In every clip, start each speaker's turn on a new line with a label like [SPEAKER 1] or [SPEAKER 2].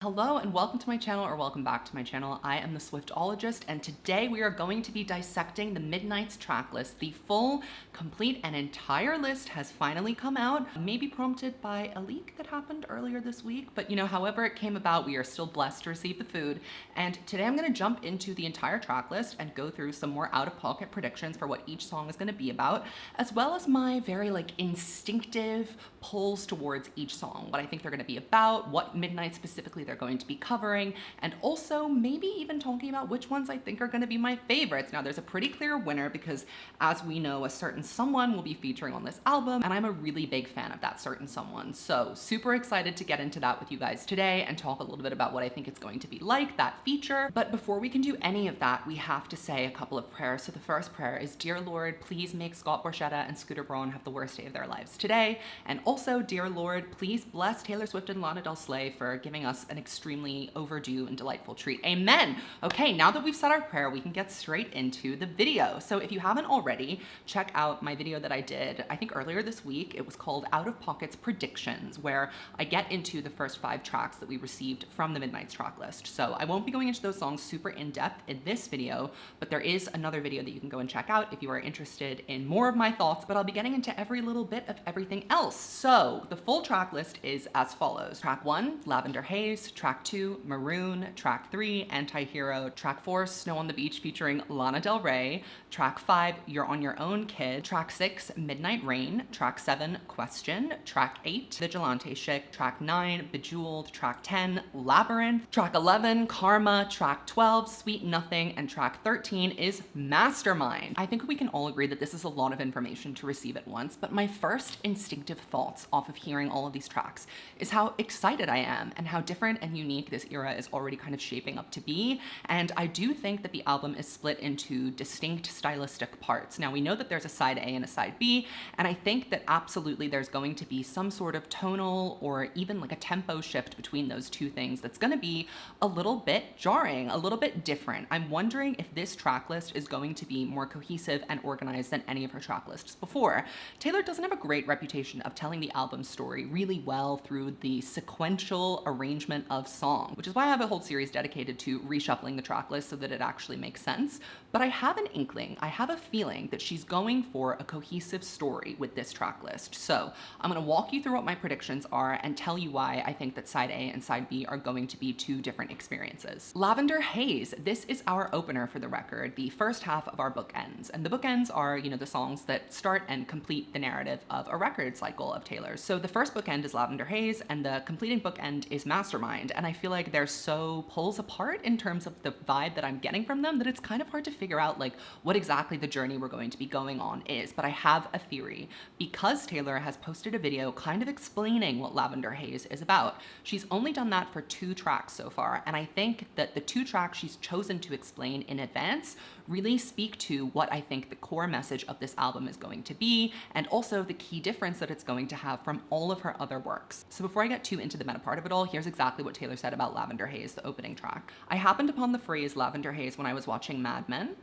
[SPEAKER 1] Hello and welcome to my channel, or welcome back to my channel. I am the Swiftologist, and today we are going to be dissecting the Midnight's track list. The full, complete, and entire list has finally come out, maybe prompted by a leak that happened earlier this week, but however it came about, we are still blessed to receive the food. And today I'm going to jump into the entire track list and go through some more out-of-pocket predictions for what each song is going to be about, as well as my very instinctive pulls towards each song, what I think they're going to be about, what Midnight specifically they're going to be covering, and also maybe even talking about which ones I think are going to be my favorites. Now, there's a pretty clear winner because, as we know, a certain someone will be featuring on this album, and I'm a really big fan of that certain someone. So super excited to get into that with you guys today and talk a little bit about what I think it's going to be like, that feature. But before we can do any of that, we have to say a couple of prayers. So the first prayer is, Dear Lord, please make Scott Borchetta and Scooter Braun have the worst day of their lives today. And also, Dear Lord, please bless Taylor Swift and Lana Del Rey for giving us an extremely overdue and delightful treat. Amen. Okay, now that we've said our prayer, we can get straight into the video. So if you haven't already, check out my video that I did, I think earlier this week. It was called Out of Pockets Predictions, where I get into the first 5 tracks that we received from the Midnight's track list. So I won't be going into those songs super in depth in this video, but there is another video that you can go and check out if you are interested in more of my thoughts, but I'll be getting into every little bit of everything else. So the full track list is as follows. Track 1, Lavender Haze. Track 2, Maroon. Track 3, Anti-Hero. Track 4, Snow on the Beach featuring Lana Del Rey. Track 5, You're on Your Own, Kid. Track 6, Midnight Rain. Track 7, Question. Track 8, Vigilante Shit. Track 9, Bejeweled. Track 10, Labyrinth. Track 11, Karma. Track 12, Sweet Nothing. And track 13 is Mastermind. I think we can all agree that this is a lot of information to receive at once, but my first instinctive thoughts off of hearing all of these tracks is how excited I am and how different and unique this era is already kind of shaping up to be. And I do think that the album is split into distinct stylistic parts. Now, we know that there's a side A and a side B, and I think that absolutely there's going to be some sort of tonal or even like a tempo shift between those two things that's going to be a little bit jarring, a little bit different. I'm wondering if this track list is going to be more cohesive and organized than any of her track lists before. Taylor doesn't have a great reputation of telling the album story really well through the sequential arrangement of songs, which is why I have a whole series dedicated to reshuffling the track list so that it actually makes sense. But I have an inkling, I have a feeling that she's going for a cohesive story with this track list. So I'm going to walk you through what my predictions are and tell you why I think that side A and side B are going to be 2 different experiences. Lavender Haze. This is our opener for the record, the first half of our bookends. And the bookends are, the songs that start and complete the narrative of a record cycle of Taylor's. So the first bookend is Lavender Haze, and the completing bookend is Mastermind. And I feel like they're so pulls apart in terms of the vibe that I'm getting from them that it's kind of hard to figure out what exactly the journey we're going to be going on is. But I have a theory. Because Taylor has posted a video kind of explaining what Lavender Haze is about, she's only done that for 2 tracks so far, and I think that the 2 tracks she's chosen to explain in advance really speak to what I think the core message of this album is going to be, and also the key difference that it's going to have from all of her other works. So before I get too into the meta part of it all, here's exactly what Taylor said about Lavender Haze, the opening track. I happened upon the phrase Lavender Haze when I was watching Mad Men.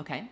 [SPEAKER 1] Okay.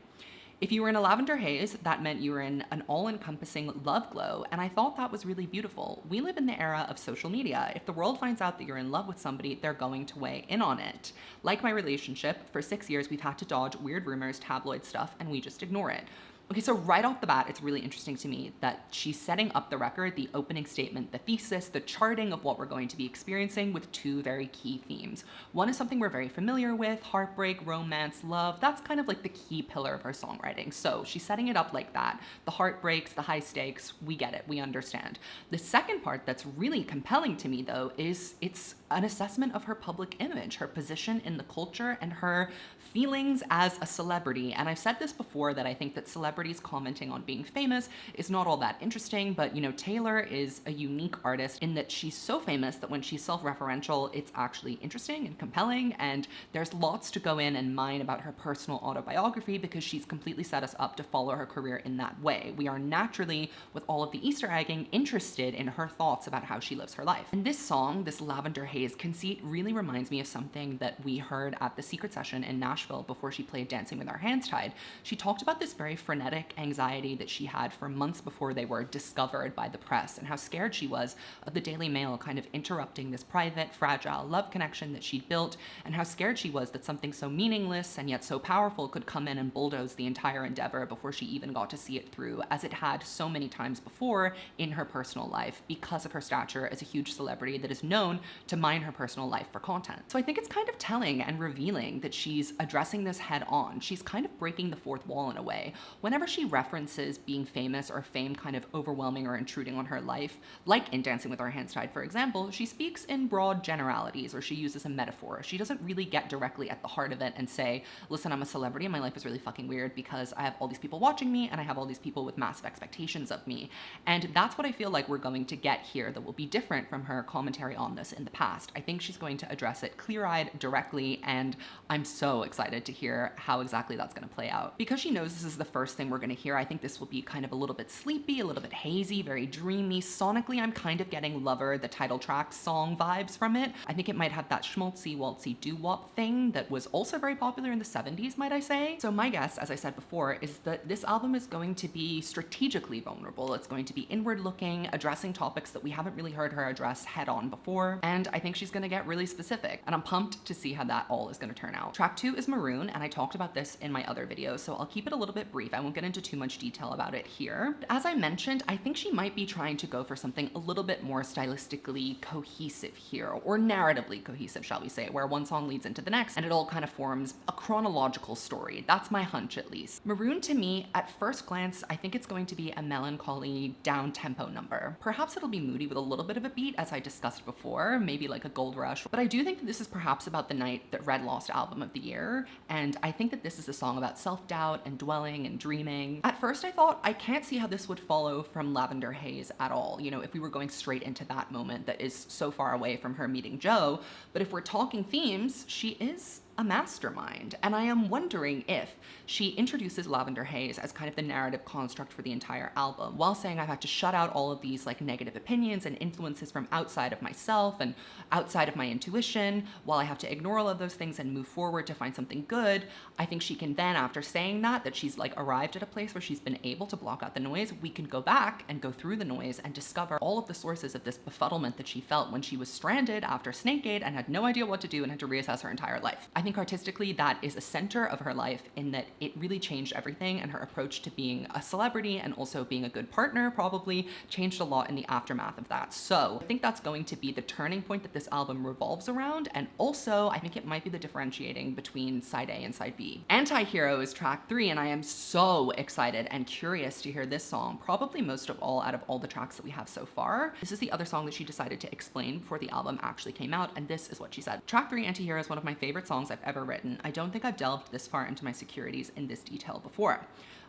[SPEAKER 1] If you were in a lavender haze, that meant you were in an all-encompassing love glow, and I thought that was really beautiful. We live in the era of social media. If the world finds out that you're in love with somebody, they're going to weigh in on it. Like my relationship, for 6 years we've had to dodge weird rumors, tabloid stuff, and we just ignore it. Okay, so right off the bat, it's really interesting to me that she's setting up the record, the opening statement, the thesis, the charting of what we're going to be experiencing with 2 very key themes. One is something we're very familiar with, heartbreak, romance, love. That's kind of like the key pillar of her songwriting. So she's setting it up like that. The heartbreaks, the high stakes, we get it, we understand. The second part that's really compelling to me, though, is it's an assessment of her public image, her position in the culture, and her feelings as a celebrity. And I've said this before, that I think that celebrities commenting on being famous is not all that interesting, but Taylor is a unique artist in that she's so famous that when she's self-referential, it's actually interesting and compelling, and there's lots to go in and mine about her personal autobiography because she's completely set us up to follow her career in that way. We are naturally, with all of the Easter egging, interested in her thoughts about how she lives her life. And this song, this Lavender Haze conceit, really reminds me of something that we heard at the secret session in Nashville before she played Dancing with Our Hands Tied. She talked about this very frenetic frenetic anxiety that she had for months before they were discovered by the press, and how scared she was of the Daily Mail kind of interrupting this private, fragile love connection that she'd built, and how scared she was that something so meaningless and yet so powerful could come in and bulldoze the entire endeavor before she even got to see it through, as it had so many times before in her personal life, because of her stature as a huge celebrity that is known to mine her personal life for content. So I think it's kind of telling and revealing that she's addressing this head on. She's kind of breaking the fourth wall in a way. Whenever she references being famous or fame kind of overwhelming or intruding on her life, like in Dancing with Our Hands Tied, for example, she speaks in broad generalities, or she uses a metaphor. She doesn't really get directly at the heart of it and say, listen, I'm a celebrity and my life is really fucking weird because I have all these people watching me and I have all these people with massive expectations of me. And that's what I feel like we're going to get here that will be different from her commentary on this in the past. I think she's going to address it clear-eyed, directly, and I'm so excited to hear how exactly that's going to play out. Because she knows this is the first thing we're going to hear, I think this will be kind of a little bit sleepy, a little bit hazy, very dreamy. Sonically, I'm kind of getting Lover, the title track song vibes from it. I think it might have that schmaltzy, waltzy, doo-wop thing that was also very popular in the 70s, might I say. So my guess, as I said before, is that this album is going to be strategically vulnerable. It's going to be inward-looking, addressing topics that we haven't really heard her address head-on before, and I think she's going to get really specific, and I'm pumped to see how that all is going to turn out. Track 2 is Maroon, and I talked about this in my other videos, so I'll keep it a little bit brief. I won't get into too much detail about it here. As I mentioned, I think she might be trying to go for something a little bit more stylistically cohesive here, or narratively cohesive, shall we say, where one song leads into the next, and it all kind of forms a chronological story. That's my hunch, at least. Maroon, to me, at first glance, I think it's going to be a melancholy, down-tempo number. Perhaps it'll be moody with a little bit of a beat, as I discussed before, maybe like a Gold Rush, but I do think that this is perhaps about the night that Red lost Album of the Year, and I think that this is a song about self-doubt and dwelling and dreaming. At first I thought, I can't see how this would follow from Lavender Haze at all, you know, if we were going straight into that moment that is so far away from her meeting Joe, but if we're talking themes, she is a mastermind. And I am wondering if she introduces Lavender Haze as kind of the narrative construct for the entire album, while saying I've had to shut out all of these like negative opinions and influences from outside of myself and outside of my intuition, while I have to ignore all of those things and move forward to find something good. I think she can then, after saying that she's like arrived at a place where she's been able to block out the noise, we can go back and go through the noise and discover all of the sources of this befuddlement that she felt when she was stranded after Snakegate and had no idea what to do and had to reassess her entire life. I think artistically that is a center of her life, in that it really changed everything, and her approach to being a celebrity and also being a good partner probably changed a lot in the aftermath of that. So I think that's going to be the turning point that this album revolves around, and also I think it might be the differentiating between side A and side B. Anti-Hero is track 3, and I am so excited and curious to hear this song, probably most of all out of all the tracks that we have so far. This is the other song that she decided to explain before the album actually came out, and this is what she said. Track 3, Anti-Hero, is one of my favorite songs I've ever written. I don't think I've delved this far into my securities in this detail before.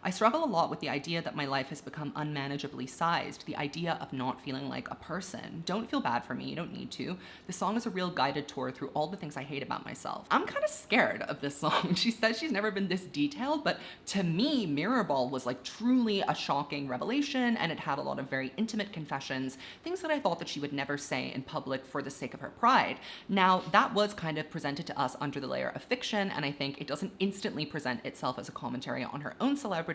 [SPEAKER 1] I struggle a lot with the idea that my life has become unmanageably sized, the idea of not feeling like a person. Don't feel bad for me, you don't need to. The song is a real guided tour through all the things I hate about myself. I'm kind of scared of this song. She says she's never been this detailed, but to me, Mirrorball was like truly a shocking revelation, and it had a lot of very intimate confessions, things that I thought that she would never say in public for the sake of her pride. Now, that was kind of presented to us under the layer of fiction, and I think it doesn't instantly present itself as a commentary on her own celebrity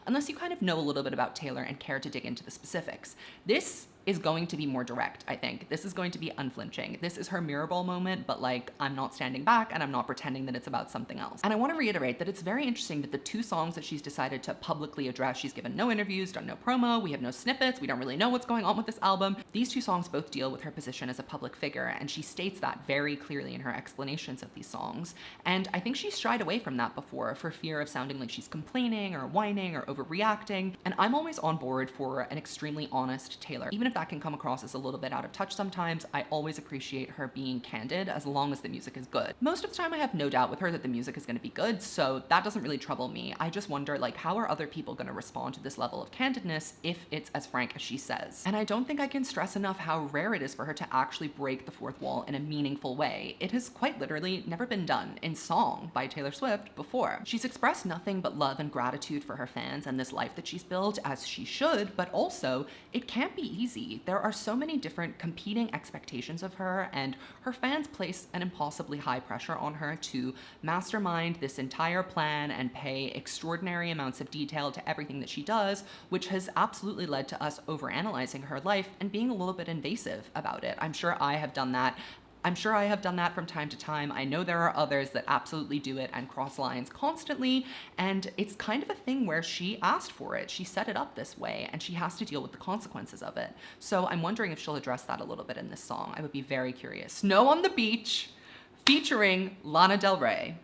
[SPEAKER 1] unless you kind of know a little bit about Taylor and care to dig into the specifics. This is going to be more direct, I think. This is going to be unflinching. This is her Mirrorball moment, but like, I'm not standing back and I'm not pretending that it's about something else. And I want to reiterate that it's very interesting that the two songs that she's decided to publicly address, she's given no interviews, done no promo, we have no snippets, we don't really know what's going on with this album. These two songs both deal with her position as a public figure, and she states that very clearly in her explanations of these songs. And I think she's shied away from that before for fear of sounding like she's complaining or whining or overreacting. And I'm always on board for an extremely honest Taylor. Even if that can come across as a little bit out of touch sometimes, I always appreciate her being candid as long as the music is good. Most of the time I have no doubt with her that the music is going to be good, so that doesn't really trouble me. I just wonder, like, how are other people going to respond to this level of candidness if it's as frank as she says? And I don't think I can stress enough how rare it is for her to actually break the fourth wall in a meaningful way. It has quite literally never been done in song by Taylor Swift before. She's expressed nothing but love and gratitude for her fans and this life that she's built, as she should, but also it can't be easy. see. There are so many different competing expectations of her, and her fans place an impossibly high pressure on her to mastermind this entire plan and pay extraordinary amounts of detail to everything that she does, which has absolutely led to us overanalyzing her life and being a little bit invasive about it. I'm sure I have done that. From time to time. I know there are others that absolutely do it and cross lines constantly, and it's kind of a thing where she asked for it. She set it up this way, and she has to deal with the consequences of it. So I'm wondering if she'll address that a little bit in this song. I would be very curious. Snow on the Beach, featuring Lana Del Rey.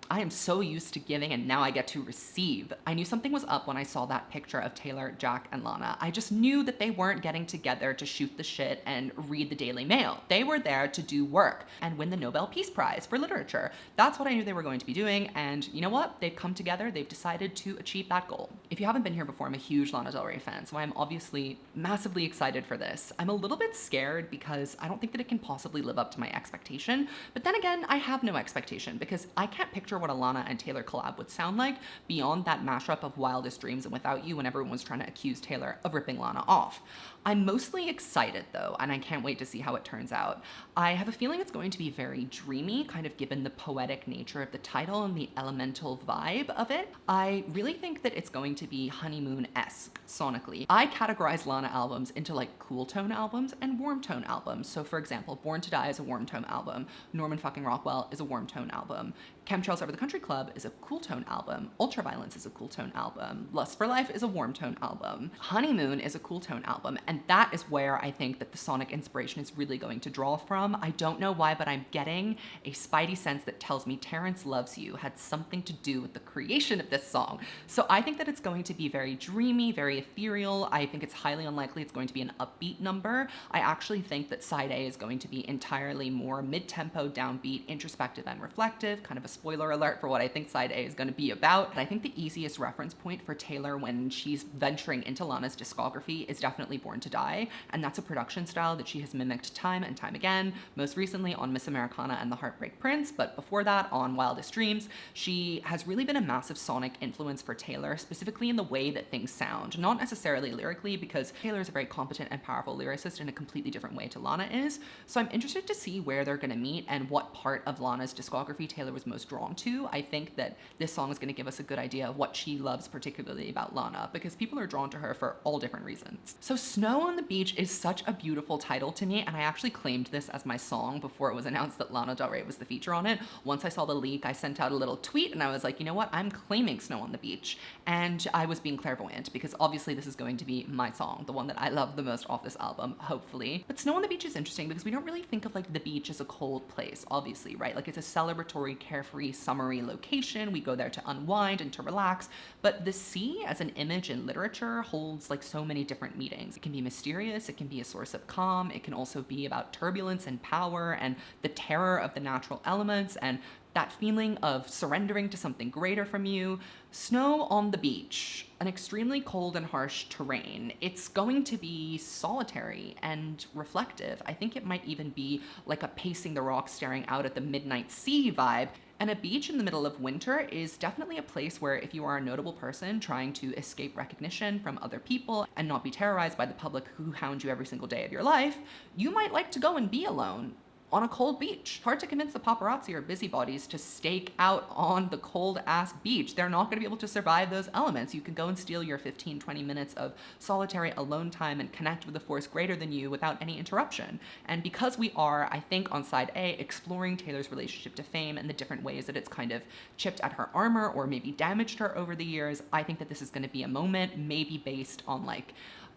[SPEAKER 1] I am so used to giving and now I get to receive. I knew something was up when I saw that picture of Taylor, Jack, and Lana. I just knew that they weren't getting together to shoot the shit and read the Daily Mail. They were there to do work and win the Nobel Peace Prize for literature. That's what I knew they were going to be doing, and you know what? They've come together, they've decided to achieve that goal. If you haven't been here before, I'm a huge Lana Del Rey fan, so I'm obviously massively excited for this. I'm a little bit scared because I don't think that it can possibly live up to my expectation, but then again, I have no expectation because I can't picture what a Lana and Taylor collab would sound like beyond that mashup of Wildest Dreams and Without You when everyone was trying to accuse Taylor of ripping Lana off. I'm mostly excited though, and I can't wait to see how it turns out. I have a feeling it's going to be very dreamy, kind of given the poetic nature of the title and the elemental vibe of it. I really think that it's going to be honeymoon-esque sonically. I categorize Lana albums into like cool tone albums and warm tone albums. So for example, Born to Die is a warm tone album. Norman fucking Rockwell is a warm tone album. Chemtrails Over the Country Club is a cool tone album. Ultraviolence is a cool tone album. Lust for Life is a warm tone album. Honeymoon is a cool tone album. And that is where I think that the sonic inspiration is really going to draw from. I don't know why, but I'm getting a spidey sense that tells me Terrence Loves You had something to do with the creation of this song. So I think that it's going to be very dreamy, very ethereal. I think it's highly unlikely it's going to be an upbeat number. I actually think that side A is going to be entirely more mid-tempo, downbeat, introspective, and reflective, kind of a spoiler alert for what I think side A is going to be about. But I think the easiest reference point for Taylor when she's venturing into Lana's discography is definitely Born to Die, and that's a production style that she has mimicked time and time again, most recently on Miss Americana and the Heartbreak Prince, but before that on Wildest Dreams. She has really been a massive sonic influence for Taylor, specifically in the way that things sound, not necessarily lyrically, because Taylor is a very competent and powerful lyricist in a completely different way to Lana is. So I'm interested to see where they're going to meet and what part of Lana's discography Taylor was most drawn to. I think that this song is going to give us a good idea of what she loves particularly about Lana, because people are drawn to her for all different reasons. So Snow on the Beach is such a beautiful title to me, and I actually claimed this as my song before it was announced that Lana Del Rey was the feature on it. Once I saw the leak, I sent out a little tweet and I was like, you know what, I'm claiming Snow on the Beach. And I was being clairvoyant because obviously this is going to be my song, the one that I love the most off this album, hopefully. But Snow on the Beach is interesting because we don't really think of like the beach as a cold place, obviously, right? Like it's a celebratory, carefree, summery location. We go there to unwind and to relax, but the sea as an image in literature holds like so many different meanings. It can be mysterious, it can be a source of calm, it can also be about turbulence and power and the terror of the natural elements and that feeling of surrendering to something greater from you. Snow on the beach, an extremely cold and harsh terrain. It's going to be solitary and reflective. I think it might even be like a pacing the rocks staring out at the midnight sea vibe. And a beach in the middle of winter is definitely a place where if you are a notable person trying to escape recognition from other people and not be terrorized by the public who hound you every single day of your life, you might like to go and be alone on a cold beach. Hard to convince the paparazzi or busybodies to stake out on the cold ass beach. They're not gonna be able to survive those elements. You can go and steal your 15-20 minutes of solitary alone time and connect with a force greater than you without any interruption. And because we are, I think on side A, exploring Taylor's relationship to fame and the different ways that it's kind of chipped at her armor or maybe damaged her over the years, I think that this is gonna be a moment maybe based on like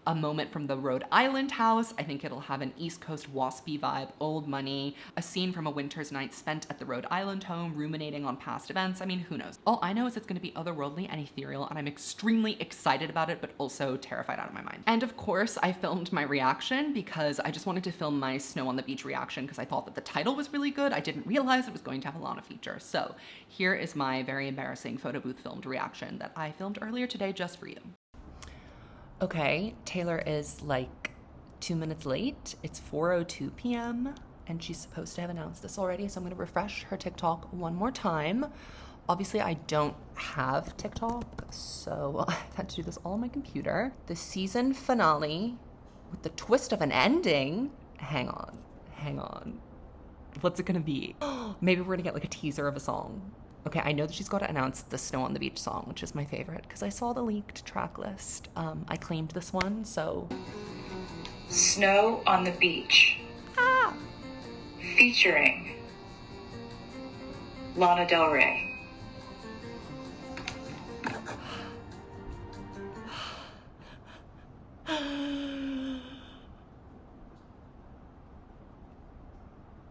[SPEAKER 1] a moment from the Rhode Island house. I think it'll have an East Coast waspy vibe, old money, a scene from a winter's night spent at the Rhode Island home, ruminating on past events. I mean, who knows? All I know is it's gonna be otherworldly and ethereal, and I'm extremely excited about it, but also terrified out of my mind. And of course, I filmed my reaction because I just wanted to film my Snow on the Beach reaction because I thought that the title was really good. I didn't realize it was going to have a Lana feature. So here is my very embarrassing photo booth filmed reaction that I filmed earlier today just for you. Okay, Taylor is like 2 minutes late. It's 4:02 p.m. and she's supposed to have announced this already, so I'm gonna refresh her TikTok one more time. Obviously, I don't have TikTok, so I've had to do this all on my computer. The season finale with the twist of an ending. Hang on. What's it gonna be? Maybe we're gonna get like a teaser of a song. Okay, I know that she's got to announce the Snow on the Beach song, which is my favorite, because I saw the leaked track list. I claimed this one, so...
[SPEAKER 2] Snow on the Beach.
[SPEAKER 1] Ah!
[SPEAKER 2] Featuring LANA DEL REY.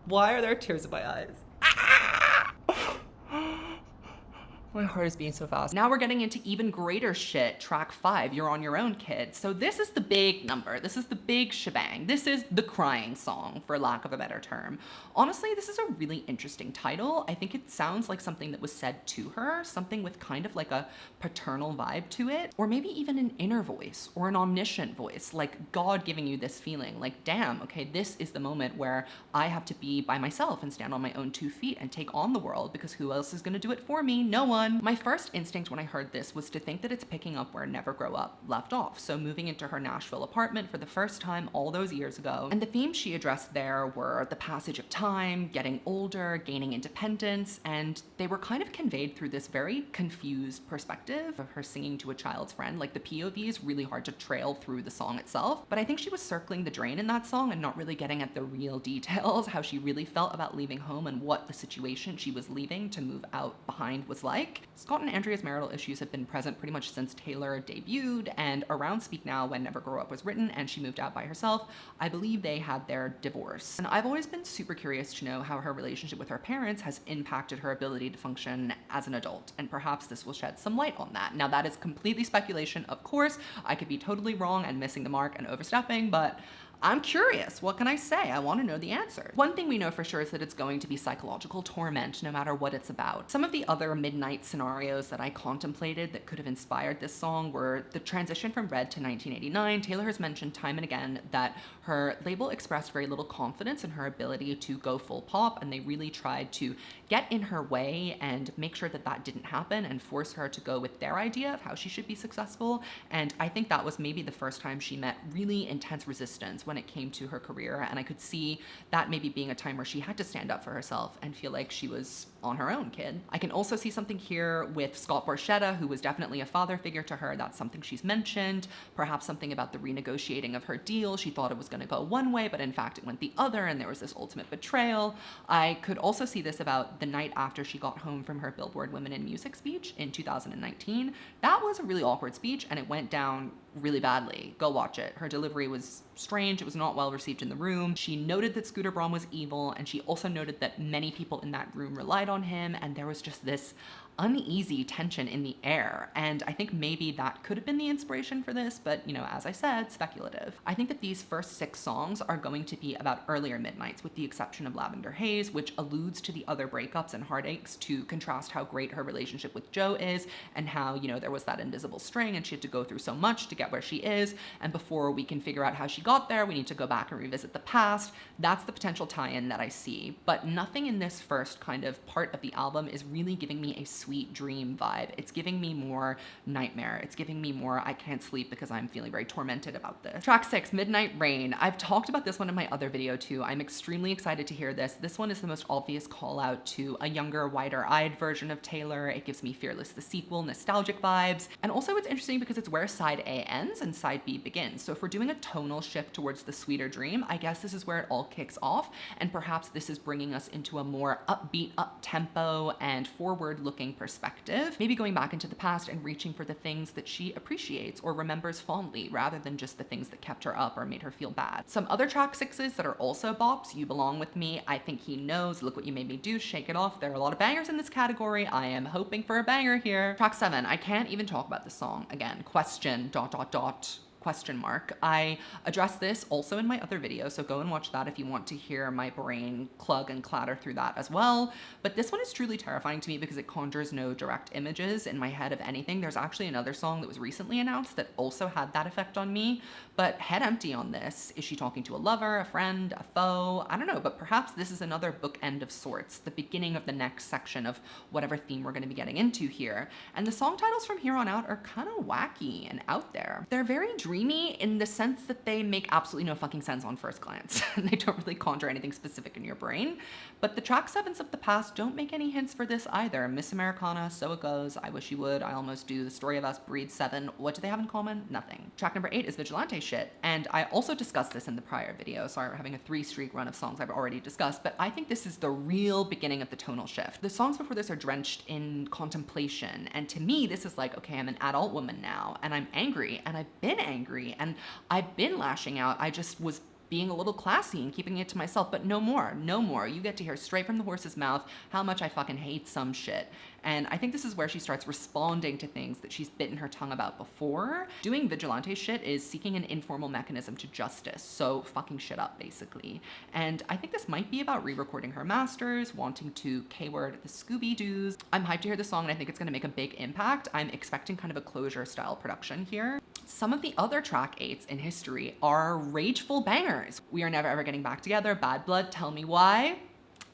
[SPEAKER 1] Why are there tears in my eyes? My heart is beating so fast. Now we're getting into even greater shit. Track 5, You're on Your Own, Kid. So this is the big number. This is the big shebang. This is the crying song, for lack of a better term. Honestly, this is a really interesting title. I think it sounds like something that was said to her, something with kind of like a paternal vibe to it, or maybe even an inner voice or an omniscient voice, like God giving you this feeling, like, damn, okay, this is the moment where I have to be by myself and stand on my own 2 feet and take on the world, because who else is gonna do it for me? No one. My first instinct when I heard this was to think that it's picking up where Never Grow Up left off. So moving into her Nashville apartment for the first time all those years ago. And the themes she addressed there were the passage of time, getting older, gaining independence, and they were kind of conveyed through this very confused perspective of her singing to a child's friend. Like, the POV is really hard to trail through the song itself, but I think she was circling the drain in that song and not really getting at the real details, how she really felt about leaving home and what the situation she was leaving to move out behind was like. Scott and Andrea's marital issues have been present pretty much since Taylor debuted, and around Speak Now, when Never Grow Up was written and she moved out by herself, I believe they had their divorce. And I've always been super curious to know how her relationship with her parents has impacted her ability to function as an adult, and perhaps this will shed some light on that. Now, that is completely speculation, of course. I could be totally wrong and missing the mark and overstepping, but I'm curious. What can I say? I want to know the answer. One thing we know for sure is that it's going to be psychological torment no matter what it's about. Some of the other midnight scenarios that I contemplated that could have inspired this song were the transition from Red to 1989. Taylor has mentioned time and again that her label expressed very little confidence in her ability to go full pop, and they really tried to get in her way and make sure that that didn't happen and force her to go with their idea of how she should be successful. And I think that was maybe the first time she met really intense resistance when it came to her career, and I could see that maybe being a time where she had to stand up for herself and feel like she was on her own, kid. I can also see something here with Scott Borchetta, who was definitely a father figure to her. That's something she's mentioned. Perhaps something about the renegotiating of her deal. She thought it was going to go one way, but in fact it went the other, and there was this ultimate betrayal. I could also see this about the night after she got home from her Billboard Women in Music speech in 2019. That was a really awkward speech, and it went down really badly. Go watch it. Her delivery was strange. It was not well received in the room. She noted that Scooter Braun was evil, and she also noted that many people in that room relied on him, and there was just this uneasy tension in the air. And I think maybe that could have been the inspiration for this, but you know, as I said, speculative. I think that these first 6 songs are going to be about earlier midnights, with the exception of Lavender Haze, which alludes to the other breakups and heartaches to contrast how great her relationship with Joe is, and how, you know, there was that invisible string and she had to go through so much to get where she is, and before we can figure out how she got there, we need to go back and revisit the past. That's the potential tie-in that I see, but nothing in this first kind of part of the album is really giving me a sweet dream vibe. It's giving me more nightmare. It's giving me more I can't sleep because I'm feeling very tormented about this. Track 6, Midnight Rain. I've talked about this one in my other video too. I'm extremely excited to hear this. This one is the most obvious call out to a younger, wider-eyed version of Taylor. It gives me Fearless the sequel, nostalgic vibes. And also it's interesting because it's where side A ends and side B begins. So if we're doing a tonal shift towards the sweeter dream, I guess this is where it all kicks off. And perhaps this is bringing us into a more upbeat, up-tempo, and forward-looking perspective. Maybe going back into the past and reaching for the things that she appreciates or remembers fondly, rather than just the things that kept her up or made her feel bad. Some other track 6s that are also bops: You Belong With Me, I Think He Knows, Look What You Made Me Do, Shake It Off. There are a lot of bangers in this category. I am hoping for a banger here. Track 7, I can't even talk about this song. Again, question, ... question mark. I addressed this also in my other video, so go and watch that if you want to hear my brain clug and clatter through that as well. But this one is truly terrifying to me because it conjures no direct images in my head of anything. There's actually another song that was recently announced that also had that effect on me, but head empty on this. Is she talking to a lover, a friend, a foe? I don't know, but perhaps this is another bookend of sorts, the beginning of the next section of whatever theme we're going to be getting into here. And the song titles from here on out are kind of wacky and out there. They're very dreamy in the sense that they make absolutely no fucking sense on first glance. They don't really conjure anything specific in your brain. But the track 7s of the past don't make any hints for this either. Miss Americana, So It Goes, I Wish You Would, I Almost Do, The Story of Us, Breed 7. What do they have in common? Nothing. Track number 8 is Vigilante Shit. And I also discussed this in the prior video. Sorry, we're having a 3-streak run of songs I've already discussed, but I think this is the real beginning of the tonal shift. The songs before this are drenched in contemplation. And to me, this is like, okay, I'm an adult woman now, and I'm angry, and I've been angry, and I've been lashing out. I just was being a little classy and keeping it to myself, but no more, no more. You get to hear straight from the horse's mouth how much I fucking hate some shit. And I think this is where she starts responding to things that she's bitten her tongue about before. Doing Vigilante Shit is seeking an informal mechanism to justice, so fucking shit up, basically. And I think this might be about re-recording her masters, wanting to K-word the Scooby-Doos. I'm hyped to hear the song, and I think it's gonna make a big impact. I'm expecting kind of a closure-style production here. Some of the other track 8s in history are rageful bangers. We Are Never Ever Getting Back Together, Bad Blood, Tell Me Why.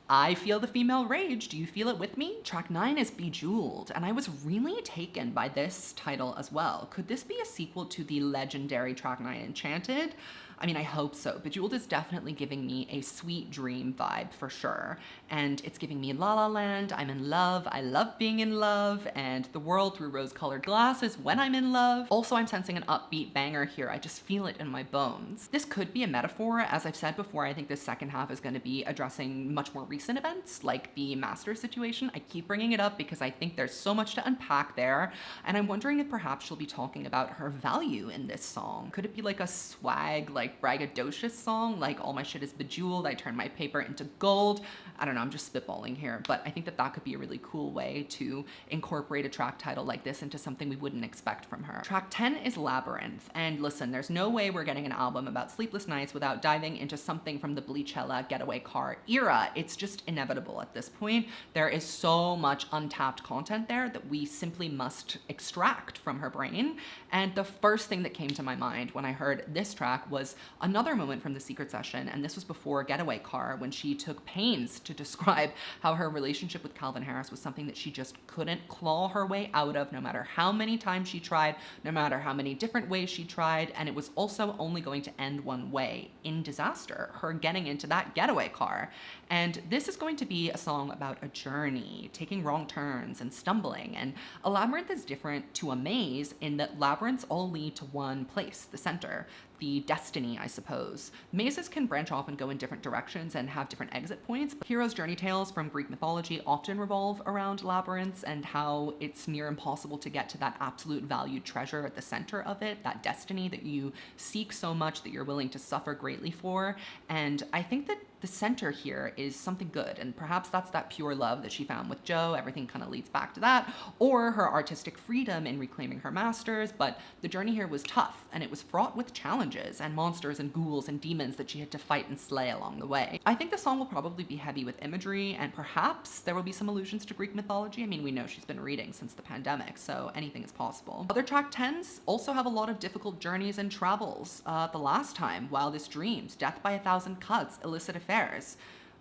[SPEAKER 1] I feel the female rage. Do you feel it with me? Track 9 is Bejeweled, and I was really taken by this title as well. Could this be a sequel to the legendary track 9 Enchanted? I mean, I hope so. Bejeweled is definitely giving me a sweet dream vibe for sure. And it's giving me La La Land, I'm in love, I love being in love, and the world through rose-colored glasses when I'm in love. Also, I'm sensing an upbeat banger here. I just feel it in my bones. This could be a metaphor. As I've said before, I think this second half is going to be addressing much more recent events, like the master situation. I keep bringing it up because I think there's so much to unpack there, and I'm wondering if perhaps she'll be talking about her value in this song. Could it be like a swag, like braggadocious song, like all my shit is bejeweled, I turn my paper into gold? I don't know, I'm just spitballing here, but I think that that could be a really cool way to incorporate a track title like this into something we wouldn't expect from her. Track 10 is Labyrinth, and listen, there's no way we're getting an album about sleepless nights without diving into something from the Bleachella Getaway Car era. It's just inevitable at this point. There is so much untapped content there that we simply must extract from her brain, and the first thing that came to my mind when I heard this track was another moment from the Secret Session, and this was before Getaway Car, when she took pains to describe how her relationship with Calvin Harris was something that she just couldn't claw her way out of, no matter how many times she tried, no matter how many different ways she tried, and it was also only going to end one way, in disaster, her getting into that getaway car. And this is going to be a song about a journey, taking wrong turns and stumbling, and a labyrinth is different to a maze in that labyrinths all lead to one place, the center. The destiny, I suppose. Mazes can branch off and go in different directions and have different exit points, but heroes' journey tales from Greek mythology often revolve around labyrinths and how it's near impossible to get to that absolute valued treasure at the center of it, that destiny that you seek so much that you're willing to suffer greatly for. And I think that the center here is something good, and perhaps that's that pure love that she found with Joe. Everything kind of leads back to that, or her artistic freedom in reclaiming her masters, but the journey here was tough, and it was fraught with challenges and monsters and ghouls and demons that she had to fight and slay along the way. I think the song will probably be heavy with imagery, and perhaps there will be some allusions to Greek mythology. I mean, we know she's been reading since the pandemic, so anything is possible. Other track 10s also have a lot of difficult journeys and travels. The Last Time, Wildest Dreams, Death by a Thousand Cuts, Illicit Affairs.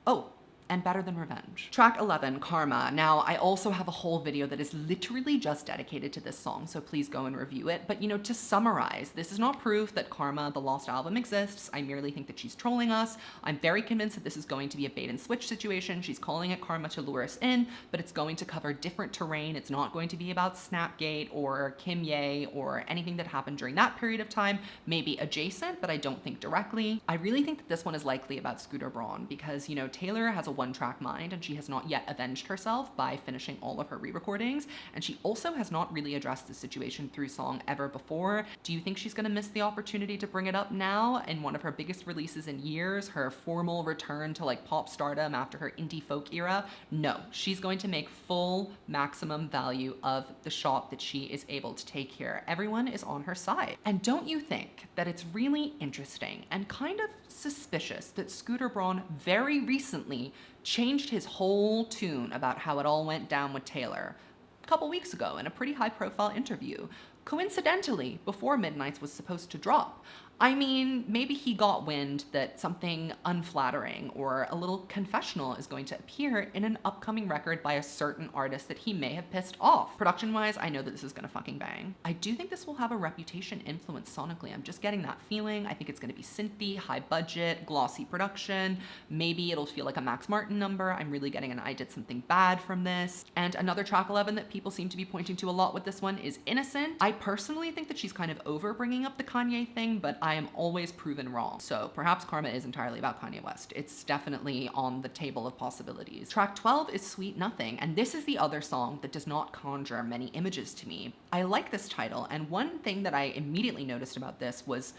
[SPEAKER 1] Oh, and Better Than Revenge. Track 11, Karma. Now, I also have a whole video that is literally just dedicated to this song, so please go and review it. But, you know, to summarize, this is not proof that Karma, the lost album, exists. I merely think that she's trolling us. I'm very convinced that this is going to be a bait and switch situation. She's calling it Karma to lure us in, but it's going to cover different terrain. It's not going to be about Snapgate or Kim Ye or anything that happened during that period of time. Maybe adjacent, but I don't think directly. I really think that this one is likely about Scooter Braun because, you know, Taylor has a one-track mind and she has not yet avenged herself by finishing all of her re-recordings, and she also has not really addressed the situation through song ever before. Do you think she's gonna miss the opportunity to bring it up now in one of her biggest releases in years, her formal return to like pop stardom after her indie folk era? No, she's going to make full maximum value of the shot that she is able to take here. Everyone is on her side. And don't you think that it's really interesting and kind of suspicious that Scooter Braun very recently changed his whole tune about how it all went down with Taylor a couple weeks ago in a pretty high-profile interview, coincidentally before Midnights was supposed to drop? I mean, maybe he got wind that something unflattering or a little confessional is going to appear in an upcoming record by a certain artist that he may have pissed off. Production-wise, I know that this is gonna fucking bang. I do think this will have a Reputation influence sonically. I'm just getting that feeling. I think it's gonna be synthy, high budget, glossy production. Maybe it'll feel like a Max Martin number. I'm really getting an I Did Something Bad from this. And another track 11 that people seem to be pointing to a lot with this one is Innocent. I personally think that she's kind of over bringing up the Kanye thing, but I am always proven wrong. So perhaps Karma is entirely about Kanye West. It's definitely on the table of possibilities. Track 12 is Sweet Nothing, and this is the other song that does not conjure many images to me. I like this title, and one thing that I immediately noticed about this was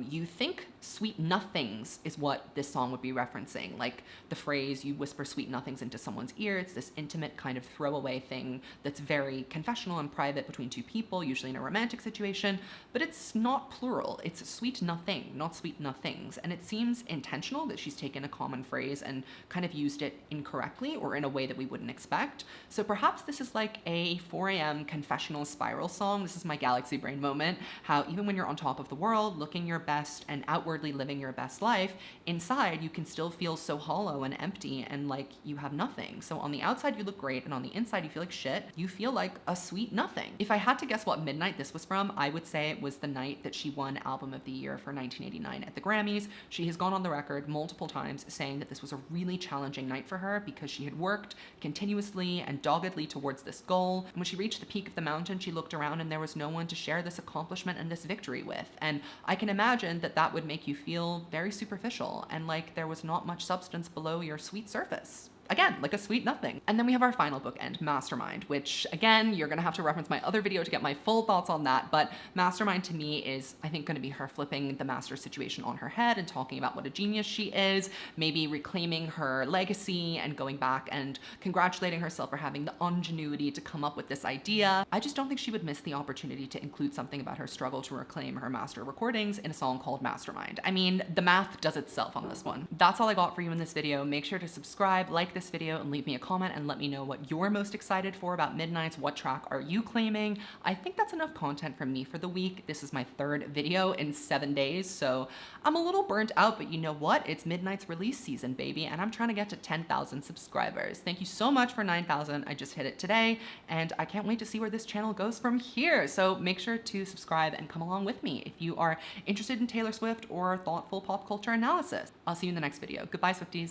[SPEAKER 1] you think sweet nothings is what this song would be referencing, like the phrase you whisper sweet nothings into someone's ear. It's this intimate kind of throwaway thing that's very confessional and private between two people, usually in a romantic situation, but it's not plural. It's sweet nothing, not sweet nothings. And it seems intentional that she's taken a common phrase and kind of used it incorrectly or in a way that we wouldn't expect. So perhaps this is like a 4 a.m. confessional spiral song. This is my galaxy brain moment, how even when you're on top of the world, looking your best and outwardly living your best life, inside you can still feel so hollow and empty and like you have nothing. So on the outside you look great, and on the inside you feel like shit. You feel like a sweet nothing. If I had to guess what midnight this was from, I would say it was the night that she won Album of the Year for 1989 at the Grammys. She has gone on the record multiple times saying that this was a really challenging night for her because she had worked continuously and doggedly towards this goal. And when she reached the peak of the mountain, she looked around and there was no one to share this accomplishment and this victory with. And I can imagine that that would make you feel very superficial and like there was not much substance below your sweet surface. Again, like a sweet nothing. And then we have our final bookend, Mastermind, which again, you're gonna have to reference my other video to get my full thoughts on that, but Mastermind to me is, I think, gonna be her flipping the master situation on her head and talking about what a genius she is, maybe reclaiming her legacy and going back and congratulating herself for having the ingenuity to come up with this idea. I just don't think she would miss the opportunity to include something about her struggle to reclaim her master recordings in a song called Mastermind. I mean, the math does itself on this one. That's all I got for you in this video. Make sure to subscribe, like this video, and leave me a comment and let me know what you're most excited for about Midnights. What track are you claiming? I think that's enough content from me for the week. This is my 3rd video in 7 days, so I'm a little burnt out, but you know what? It's Midnight's release season, baby, and I'm trying to get to 10,000 subscribers. Thank you so much for 9,000. I just hit it today, and I can't wait to see where this channel goes from here. So make sure to subscribe and come along with me if you are interested in Taylor Swift or thoughtful pop culture analysis. I'll see you in the next video. Goodbye, Swifties.